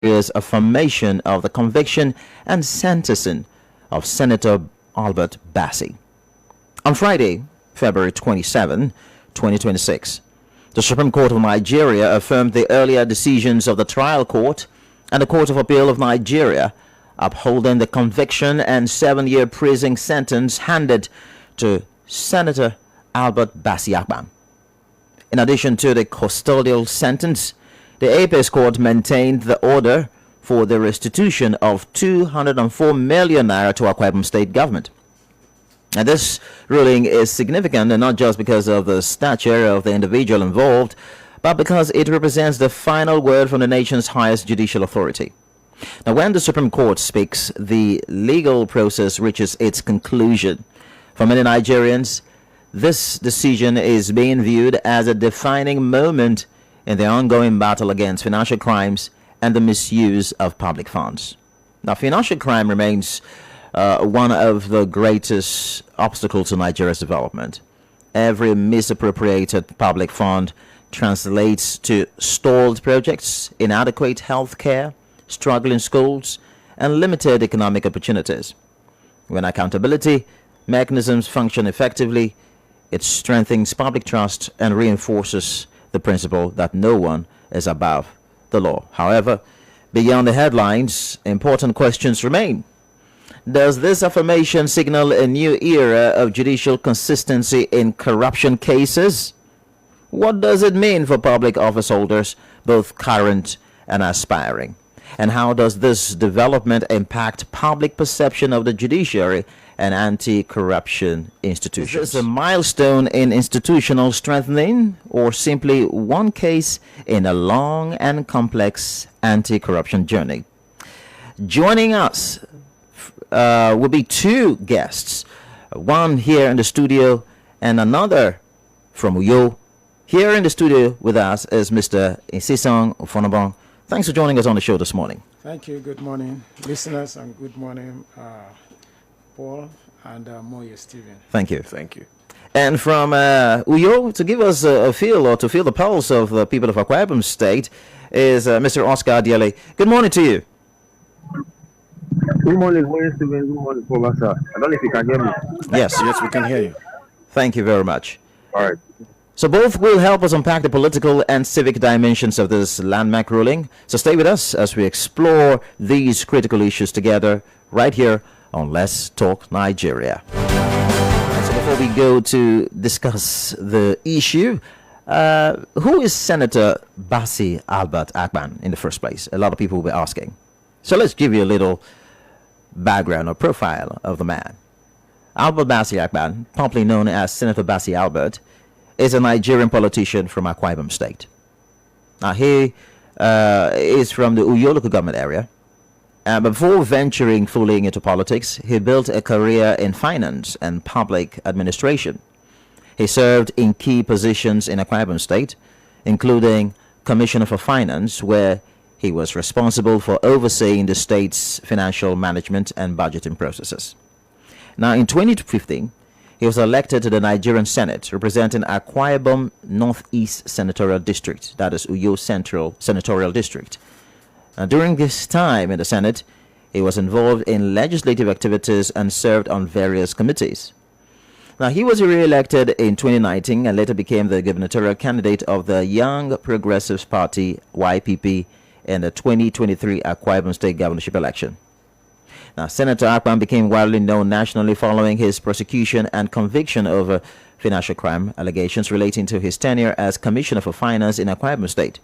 Nigeria's affirmation of the conviction and sentencing of Senator Albert Bassi. On Friday, February 27, 2026, the Supreme Court of Nigeria affirmed the earlier decisions of the trial court and the Court of Appeal of Nigeria, upholding the conviction and 7-year prison sentence handed to Senator Albert Bassi Akpan. In addition to the custodial sentence, the Apex Court maintained the order for the restitution of 204 million naira to Akwa Ibom State government. And this ruling is significant, and not just because of the stature of the individual involved, but because it represents the final word from the nation's highest judicial authority. Now, when the Supreme Court speaks, the legal process reaches its conclusion. For many Nigerians, this decision is being viewed as a defining moment in the ongoing battle against financial crimes and the misuse of public funds. Now, financial crime remains one of the greatest obstacles to Nigeria's development. Every misappropriated public fund translates to stalled projects, inadequate health care, struggling schools, and limited economic opportunities. When accountability mechanisms function effectively, it strengthens public trust and reinforces the principle that no one is above the law. However, beyond the headlines, important questions remain. Does this affirmation signal a new era of judicial consistency in corruption cases? What does it mean for public office holders, both current and aspiring? And how does this development impact public perception of the judiciary and anti-corruption institutions? Is this a milestone in institutional strengthening, or simply one case in a long and complex anti-corruption journey? Joining us will be two guests, one here in the studio and another from Uyo. Here in the studio with us is Mr. Nsisong Ofonobong. Thanks for joining us on the show this morning. Thank you. Good morning, listeners, and good morning, Paul and Moye Stephen. Thank you. Thank you. And from Uyo, to give us a feel, or to feel the pulse of the people of Akwa Ibom State, is Mr. Oscar Adiele. Good morning to you. Good morning, Moye Stephen. Good morning, Paul, sir. I don't know if you can hear me. Yes. Yes, we can hear you. Thank you very much. All right. So both will help us unpack the political and civic dimensions of this landmark ruling. So stay with us as we explore these critical issues together right here on Let's Talk Nigeria. So before we go to discuss the issue, who is Senator Bassi Albert Akpan in the first place? A lot of people will be asking. So let's give you a little background or profile of the man. Albert Bassi Akpan, popularly known as Senator Bassi Albert, is a Nigerian politician from Akwa Ibom State. Now, he is from the Uyo local government area. Before venturing fully into politics, he built a career in finance and public administration. He served in key positions in Akwa Ibom State, including Commissioner for Finance, where he was responsible for overseeing the state's financial management and budgeting processes. Now, in 2015, he was elected to the Nigerian Senate, representing Akwa Ibom Northeast Senatorial District, that is Uyo Central Senatorial District. During this time in the Senate, he was involved in legislative activities and served on various committees. Now, he was re-elected in 2019 and later became the gubernatorial candidate of the Young Progressives Party, YPP, in the 2023 Akwa Ibom State governorship election. Now, Senator Akpan became widely known nationally following his prosecution and conviction over financial crime allegations relating to his tenure as Commissioner for Finance in Akwa Ibom State.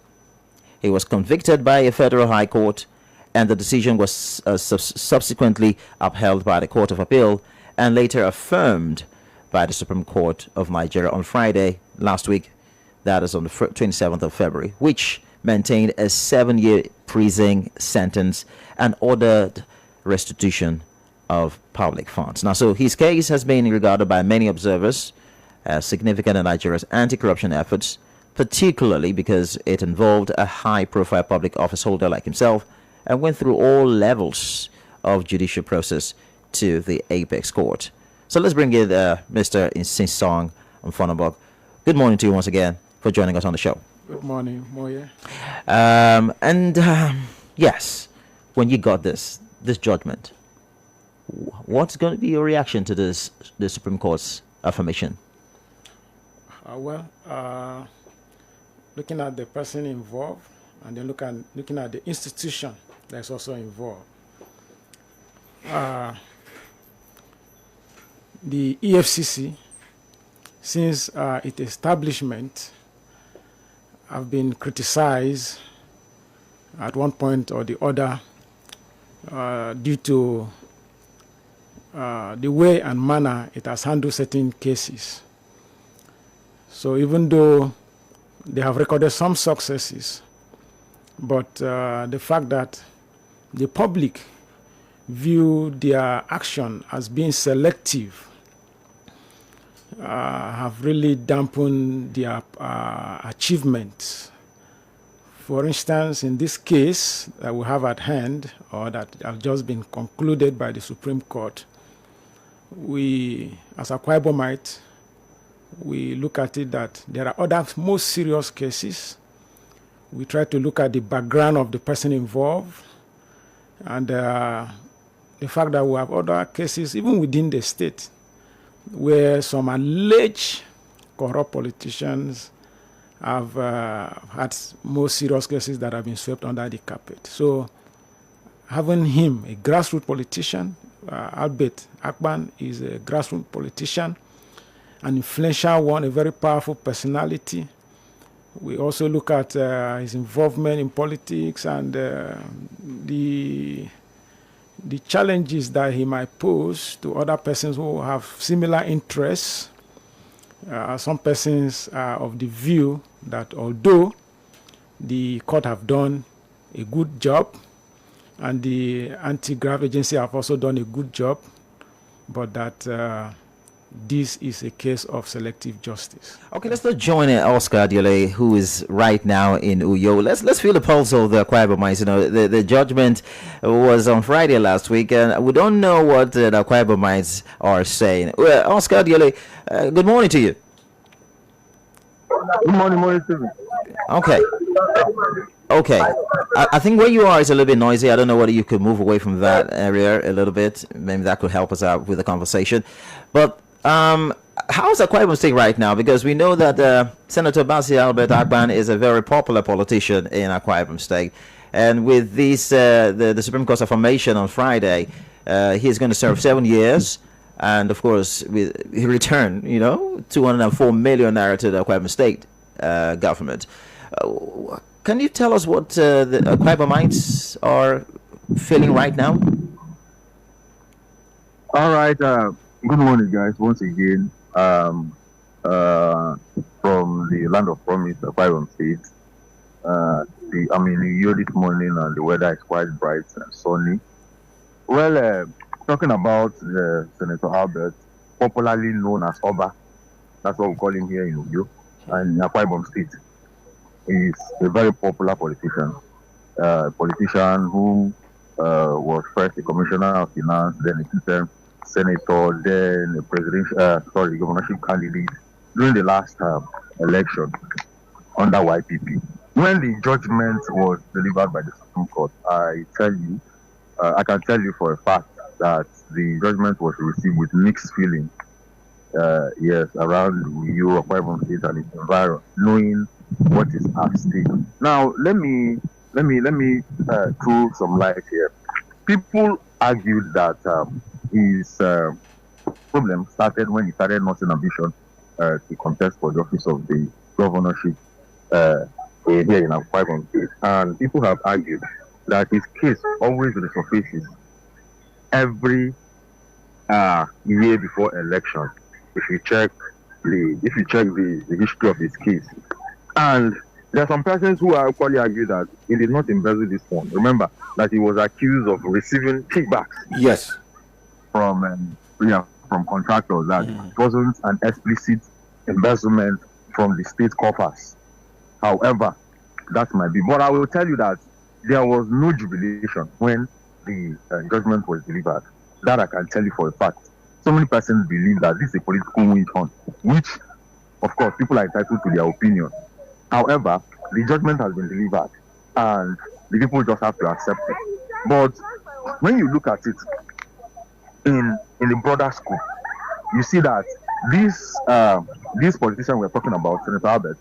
He was convicted by a federal high court, and the decision was subsequently upheld by the Court of Appeal and later affirmed by the Supreme Court of Nigeria on Friday last week, that is on the 27th of February, which maintained a 7-year prison sentence and ordered restitution of public funds. Now, so his case has been regarded by many observers as significant in Nigeria's anti-corruption efforts, particularly because it involved a high-profile public office holder like himself and went through all levels of judicial process to the Apex Court. So let's bring in Mr. Nsisong Ofonobong. Good morning to you once again for joining us on the show. Good morning, Moye. Yes, when you got this judgment, what's going to be your reaction to the Supreme Court's affirmation? Looking at the person involved and then looking at the institution that's also involved. The EFCC, since its establishment, have been criticized at one point or the other due to the way and manner it has handled certain cases. So even though they have recorded some successes, but the fact that the public view their action as being selective have really dampened their achievements. For instance, in this case that we have at hand, or that have just been concluded by the Supreme Court, we, as Akwa Ibomite, we look at it that there are other more serious cases. We try to look at the background of the person involved, and the fact that we have other cases, even within the state, where some alleged corrupt politicians have had more serious cases that have been swept under the carpet. So having him, a grassroots politician, Albert Akpan is a grassroots politician, an influential one, a very powerful personality. We also look at his involvement in politics and the challenges that he might pose to other persons who have similar interests. Some persons are of the view that although the court have done a good job and the anti-graft agency have also done a good job, but that this is a case of selective justice. Okay, let's not join Oscar Diole, who is right now in Uyo. Let's feel the pulse of the Akwa Ibomites. You know, the judgment was on Friday last week, and we don't know what the Akwa Ibomites are saying. Oscar Diole, good morning to you. Good morning, Stephen. Okay. I think where you are is a little bit noisy. I don't know whether you could move away from that area a little bit. Maybe that could help us out with the conversation. But how's Akwa Ibom State right now? Because we know that Senator Bassey Albert Akpan is a very popular politician in Akwa Ibom State. And with this, the Supreme Court's affirmation on Friday, he's going to serve 7 years. And of course, he returned, 204 million naira to the Akwa Ibom State government. Can you tell us what the Akwa Ibomites are feeling right now? All right. Good morning, guys. Once again, from the land of promise, Akwa Ibom State. Here this morning, and the weather is quite bright and sunny. Well, talking about Senator Albert, popularly known as Oba, that's what we call him here in Uyo, and in Akwa Ibom State. He's a very popular politician. Who was first a commissioner of finance, then a two-term senator, then a governorship candidate during the last election under YPP. When the judgment was delivered by the Supreme Court, I can tell you for a fact that the judgment was received with mixed feelings. Around Uyo, Akwa Ibom State and its environment, knowing what is at stake. Now, let me throw some light here. People argued that his problem started when he started nursing ambition to contest for the office of the governorship here in Akwa Ibom State, and people have argued that his case always resurfaces every year before election. If you check the history of his case. And there are some persons who are equally argue that he did not embezzle this fund. Remember that he was accused of receiving kickbacks. Yes. From contractors. That it wasn't an explicit embezzlement from the state coffers. However, that might be. But I will tell you that there was no jubilation when the judgment was delivered. That I can tell you for a fact. So many persons believe that this is a political witch hunt, which, of course, people are entitled to their opinion. However, the judgment has been delivered, and the people just have to accept it. But when you look at it in the broader scope, you see that this politician we're talking about, Senator Albert,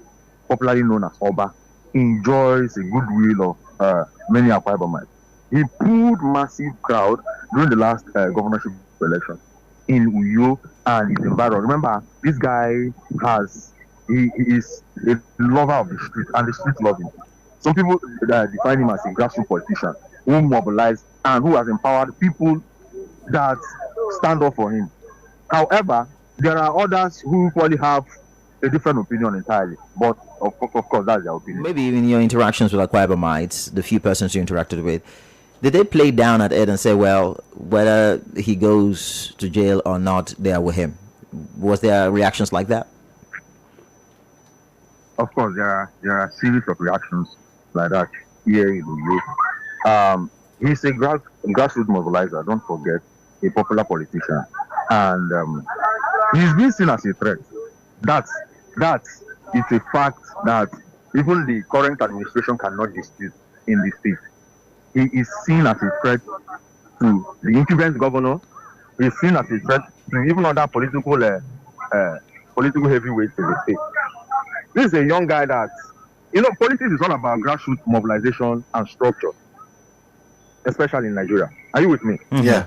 popularly known as Oba, enjoys a goodwill of many Akwa Ibomite. He pulled massive crowd during the last governorship election in Uyo and its environment. Remember, this guy he is a lover of the street, and the street love him. Some people define him as a grassroots politician who mobilized and who has empowered people that stand up for him. However, there are others who probably have a different opinion entirely. But of course, that's their opinion. Maybe in your interactions with Akwa Ibomites, the few persons you interacted with, did they play down at it and say, well, whether he goes to jail or not, they are with him? Was there reactions like that? Of course, there are a series of reactions like that here in Uyo. He's a grassroots mobilizer, don't forget, a popular politician. And he's been seen as a threat. That is a fact that even the current administration cannot dispute in the state. He is seen as a threat to the incumbent governor. He is seen as a threat to even other political heavyweights in the state. This is a young guy that, politics is all about grassroots mobilization and structure, especially in Nigeria. Are you with me? Mm-hmm. Yeah.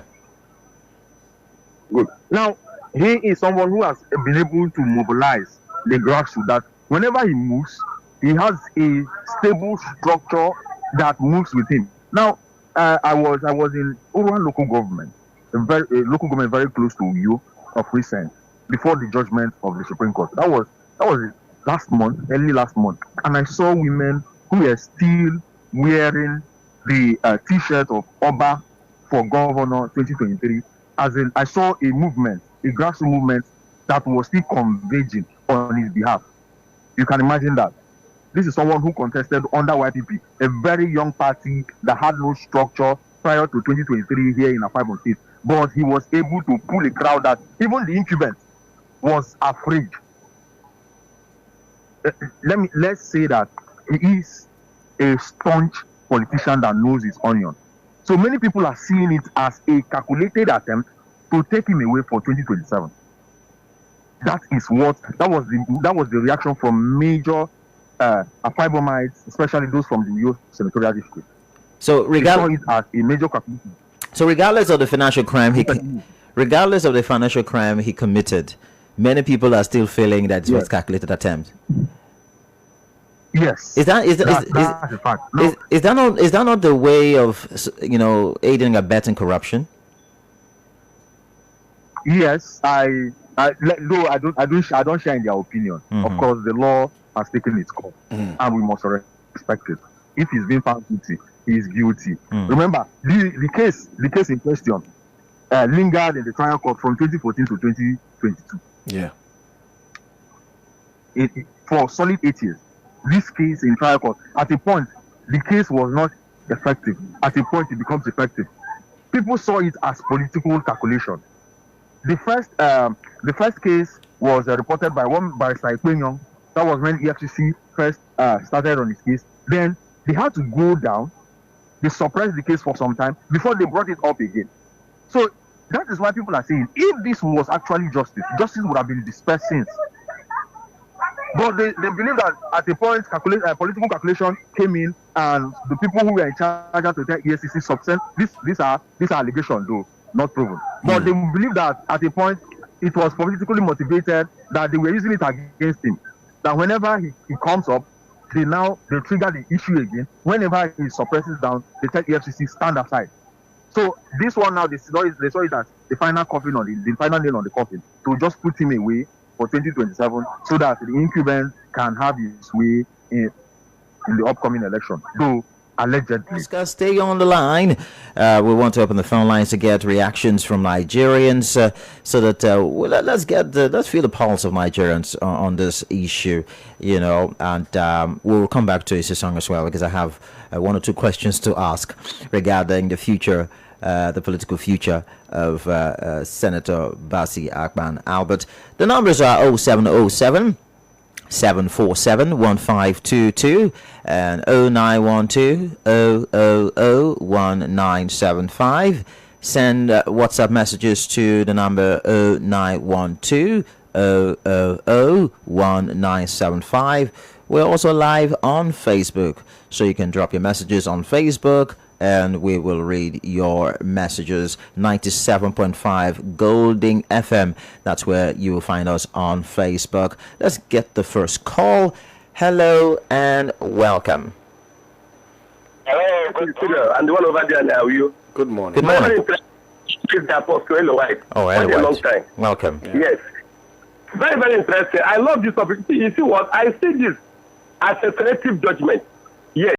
Good. Now, he is someone who has been able to mobilize the grassroots, that whenever he moves, he has a stable structure that moves with him. Now, I was in Urwan local government, a local government very close to Uyo of recent, before the judgment of the Supreme Court. That was early last month, and I saw women who were still wearing the T-shirt of Oba for Governor 2023. As in, I saw a movement, a grassroots movement that was still converging on his behalf. You can imagine that. This is someone who contested under YPP, a very young party that had no structure prior to 2023 here in Akwa Ibom State. But he was able to pull a crowd that even the incumbent was afraid. Let's say that he is a staunch politician that knows his onion. So many people are seeing it as a calculated attempt to take him away for 2027. That was the reaction from major Akwa Ibomites, especially those from the Uyo senatorial district. So they saw it as a major calculation. So regardless of the financial crime he committed, many people are still feeling that it was calculated attempt. Yes. Is that a fact? No. Is that not the way of aiding and abetting corruption? Yes, I don't share in their opinion. Mm-hmm. Of course, the law has taken its course, and we must respect it. If he's been found guilty, he is guilty. Remember, the case in question lingered in the trial court from 2014 to 2022. Yeah. For solid 8 years. This case in trial court, at a point, the case was not effective. At a point, it becomes effective. People saw it as political calculation. The first case was reported by one barrister Ikpenyong. That was when EFCC first started on his case. Then they had to go down. They suppressed the case for some time before they brought it up again. So that is why people are saying, if this was actually justice would have been dispersed since. But they believe that at a point, political calculation came in, and the people who were in charge to tell EFCC substance. These are allegations, though not proven. But they believe that at a point it was politically motivated, that they were using it against him. That whenever he comes up, they trigger the issue again. Whenever he suppresses down, they tell EFCC stand aside. So this one now, they saw it as the final coffin on the final nail on the coffin, to just put him away for 2027, so that the incumbent can have his way in the upcoming election. Though allegedly. Oscar, stay on the line. We want to open the phone lines to get reactions from Nigerians, so that let's feel the pulse of Nigerians on this issue, and we'll come back to Isisong as well, because I have one or two questions to ask regarding the future. The political future of Senator Basi Akpan Albert. The numbers are 0707 747-1522 and 0912-000-1975. Send WhatsApp messages to the number 0912-000-1975. We're also live on Facebook, so you can drop your messages on Facebook and we will read your messages. 97.5 Golding FM. That's where you will find us on Facebook. Let's get the first call. Hello and welcome. Hello, and the one over there now, you. Good morning. Good morning. The Apostle Elo White. Oh, For a long anyway. time. Welcome. Yes. Very, very interesting. I love this topic. You see what? I see this as a selective judgment. Yes.